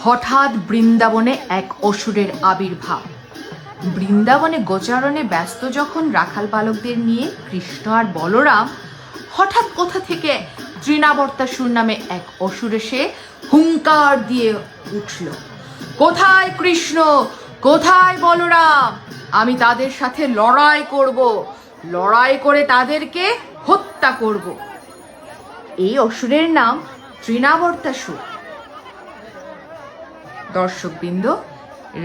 হঠাৎ বৃন্দাবনে এক অসুরের আবির্ভাব। বৃন্দাবনে গোচারণে ব্যস্ত যখন রাখাল বালকদের নিয়ে কৃষ্ণ আর বলরাম, হঠাৎ কোথা থেকে তৃণাবর্তাসুর নামে এক অসুর এসে হুঙ্কার দিয়ে উঠল, কোথায় কৃষ্ণ, কোথায় বলরাম? আমি তাদের সাথে লড়াই করব, লড়াই করে তাদেরকে হত্যা করব। এই অসুরের নাম তৃণাবর্তাসুর। দর্শকবৃন্দ,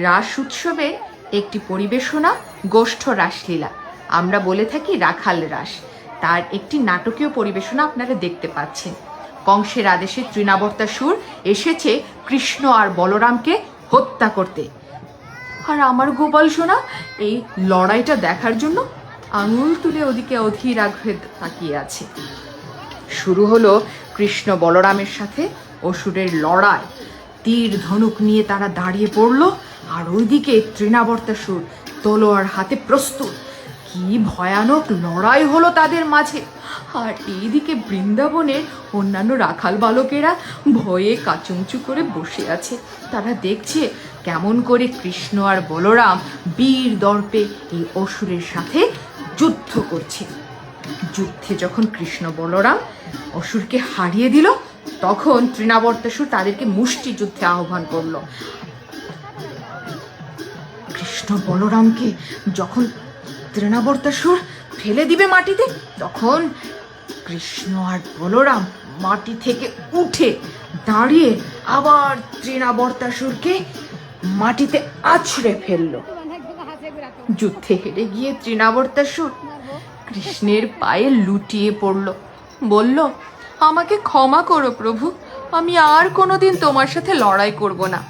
রাস উৎসবের একটি পরিবেশনা গোষ্ঠ রাসলীলা, আমরা বলে থাকি রাখাল রাস, তার একটি নাটকীয় পরিবেশনা আপনারা দেখতে পাচ্ছেন। কংসের আদেশে তৃণাবর্তাসুর এসেছে কৃষ্ণ আর বলরামকে হত্যা করতে। আর আমার গোপাল সোনা এই লড়াইটা দেখার জন্য আঙুল তুলে ওদিকে অধীর আগ্রহে তাকিয়ে আছে। শুরু হলো কৃষ্ণ বলরামের সাথে অসুরের লড়াই। তীর ধনুক নিয়ে তারা দাঁড়িয়ে পড়ল, আর ওইদিকে তৃণাবর্তাসুর তলোয়ার হাতে প্রস্তুত। কি ভয়ানক লড়াই হলো তাদের মাঝে। আর এইদিকে বৃন্দাবনের অন্যান্য রাখাল বালকেরা ভয়ে কাচুমচু করে বসে আছে। তারা দেখছে কেমন করে কৃষ্ণ আর বলরাম বীর দর্পে এই অসুরের সাথে যুদ্ধ করছে। যুদ্ধে যখন কৃষ্ণ বলরাম অসুরকে হারিয়ে দিল, তখন তৃণাবর্তাসুর তাদেরকে মুষ্টি যুদ্ধে আহ্বান করলো। কৃষ্ণ বলরামকে যখন তৃণাবর্তাসুর ফেলে দিবে মাটিতে, তখন কৃষ্ণ আর বলরাম মাটি থেকে উঠে দাঁড়িয়ে আবার তৃণাবর্তাসুরকে মাটিতে আছড়ে ফেললো। যুদ্ধে হেরে গিয়ে তৃণাবর্তাসুর কৃষ্ণের পায়ে লুটিয়ে পড়ল, বলল, আমাকে ক্ষমা করো প্রভু, আমি আর কোনোদিন তোমার সাথে লড়াই করব না।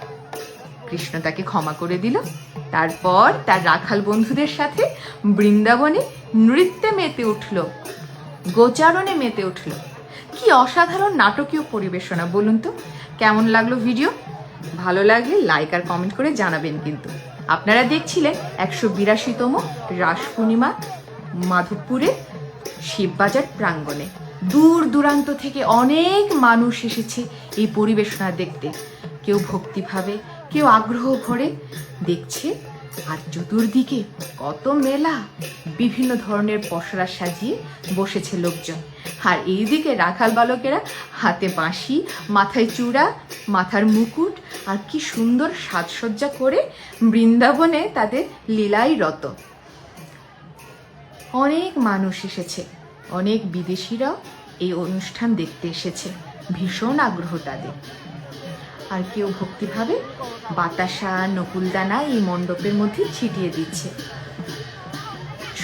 কৃষ্ণ তাকে ক্ষমা করে দিল। তারপর তার রাখাল বন্ধুদের সাথে বৃন্দাবনে নৃত্যে মেতে উঠল, গোচারণে মেতে উঠল। কি অসাধারণ নাটকীয় পরিবেশনা বলুন তো। কেমন লাগলো ভিডিও? ভালো লাগলে লাইক আর কমেন্ট করে জানাবেন। কিন্তু আপনারা দেখছিলেন 182তম রাস পূর্ণিমা মাধবপুরে শিববাজার প্রাঙ্গণে। দূর দূরান্ত থেকে অনেক মানুষ এসেছে এই পরিবেশনা দেখতে। কেউ ভক্তিভাবে, কেউ আগ্রহ ভরে দেখছে। আর চতুর্দিকে কত মেলা, বিভিন্ন ধরনের পসরা সাজিয়ে বসেছে লোকজন। আর এইদিকে রাখাল বালকেরা হাতে বাঁশি, মাথায় চূড়া, মাথার মুকুট আর কি সুন্দর সাজসজ্জা করে বৃন্দাবনে তাদের লীলাই রত। অনেক মানুষ এসেছে, অনেক বিদেশিরাও এই অনুষ্ঠান দেখতে এসেছে। ভীষণ আগ্রহ তাদের। আর কেউ ভক্তিভাবে বাতাসা, নকুলদানা এই মণ্ডপের মধ্যে ছিটিয়ে দিচ্ছে।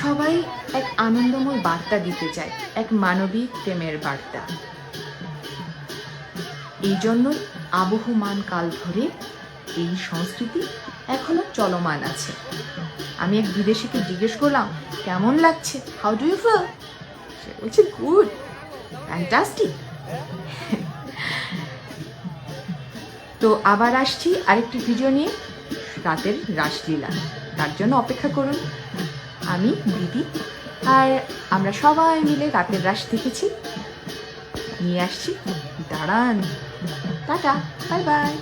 সবাই এক আনন্দময় বার্তা দিতে চায়, এক মানবিক প্রেমের বার্তা। এই জন্যই আবহমান কাল ধরে এই সংস্কৃতি এখনো চলমান আছে। আমি এক বিদেশিকে জিজ্ঞেস করলাম, কেমন লাগছে, হাউ ডু ইউ ফিল? সে বলছে, গুড, ফ্যান্টাস্টিক। তো আবার আসছি আরেকটি ভিডিও নিয়ে, রাতের রাসলীলা। তার জন্য অপেক্ষা করুন। আমি দিদি আর আমরা সবাই মিলে রাতের রাস দেখেছি, নিয়ে আসছি। দাঁড়ান। Tata, bye bye.